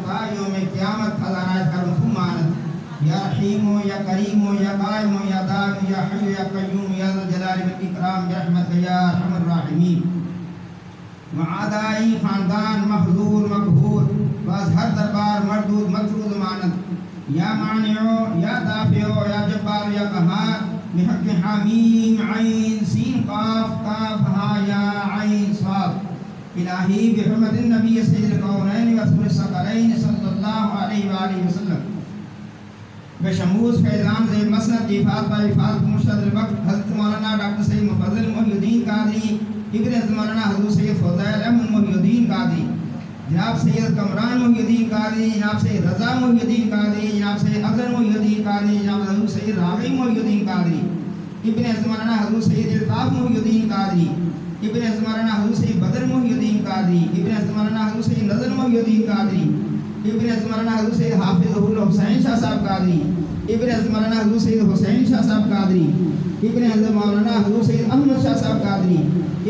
تا یوم قیامت خزانہ کر مفہومانت یا رحیم یا کریم یا قائم یا دائم یا حی یا قیوم یا ذو الجلال والاکرام برحمتک یا ارحم الراحمین. وعدائی خاندان محضور مقہور باز ہر دربار مردود مطرود مانت یا مانعو یا دافعو یا جبار یا قہار بحق حامیم عین سین قاف کاف ہا یا عین صاد. الہی بحرمت النبی سید القونین و اصبر الثقلین صلی اللہ علیہ وآلہ وسلم بشموز فیضان زیر مسند افاد با افاد مشتد الوقت حضرت مولانا ڈاکٹر سید مفضل محی الدین قادری ابن حضرت مولانا حضرت سید فضیل احمد محی الدین قادری جناب سید کمران محی الدین قادری جناب سید رضا محی الدین قادری جناب سید افضل محی الدین قادری جناب حضرت سید راغب محی الدین قادری ابن حضرت مولانا حضرت سید الطاف محی الدین قادری ابن حضرت مولانا حضرت سید بدر محی الدین قادری ابن حضرت مولانا حضرت سید نظر محی الدین قادری ابن حضرت مولانا حضرت سید حافظ حسین شاہ صاحب قادری ابن حضرت مولانا حضرت سید حسین شاہ صاحب قادری ابن حضرت مولانا حضرت سید احمد شاہ صاحب قادری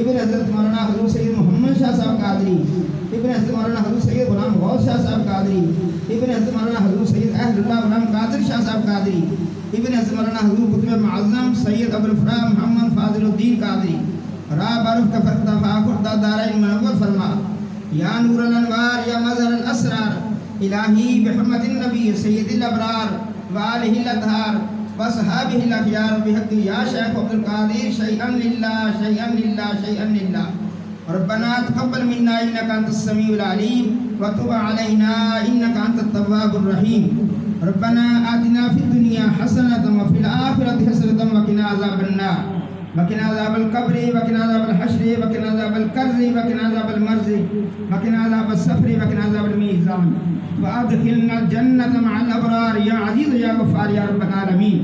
ابن حضرت مولانا حضرت سید محمد شاہ صاحب قادری ابن حضرت مولانا حضرت سید غلام غوث شاہ صاحب قادری ابن حضرت مولانا حضرت سید اہل اللہ غلام قادر شاہ صاحب قادری ابن حضرت مولانا حضرت قطب معظم سید ابوالفراء محمد فاضل الدین قادری راب عرف کا فرق دفاع خردہ دارین منور فرما. یا نور الانوار یا مظہر الاسرار الہی بحرمت النبی سید الابرار وآلہ الاطہار وصحابہ الاخیار بحق یا شیخ عبد القادر شیئن للہ شیئن للہ شیئن للہ. ربنا تقبل منا انک انت السمیع العلیم وتب علینا انک انت التواب الرحیم. ربنا آتنا فی الدنیا حسنۃ وفی الآخرۃ حسنۃ وقنا عذاب النار وقنا عذاب القبر وقنا عذاب الحشر وقنا عذاب القرز وقنا عذاب المرز وقنا عذاب السفر وقنا عذاب الميزان وادخلنا الجنة مع الأبرار يا عزيز يا غفار يا رب العالمين.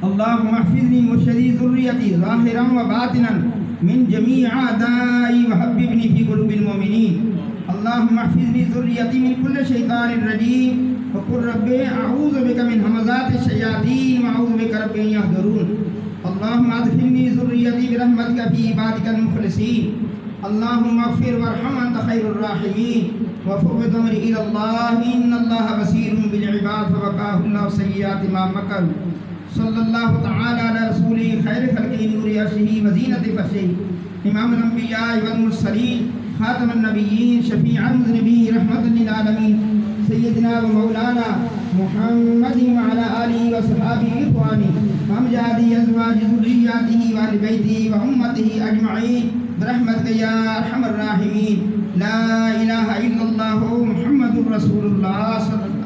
اللهم احفظني مرشدي ذريتي ظاهرا وباطنا من جميع أعدائي وحببني في قلوب المؤمنين. اللهم احفظني ذريتي من كل شيطان رجيم وقل رب أعوذ بك من همزات الشياطين وأعوذ بك رب أن يحضرون. اللهم ادخلني ذريتي برحمتك في عبادك المخلصين. اللهم اغفر وارحم انت خير الراحمين وفوض امري الى الله ان الله بصير بالعباد فوقاه الله سيئات ما مكروا. صلى الله تعالى على رسوله خير خلقه نور عرشه وزينة فرشه امام الانبياء والمرسلين خاتم النبيين شفيع المذنبين رحمة للعالمين سيدنا ومولانا محمد وعلى آله وصحابه إخوانه وأمجاد أزواج ذرياته وأهل بيته وأمته أجمعين برحمتك يا أرحم الراحمين. لا إله إلا الله محمد رسول الله صلى الله عليه وسلم.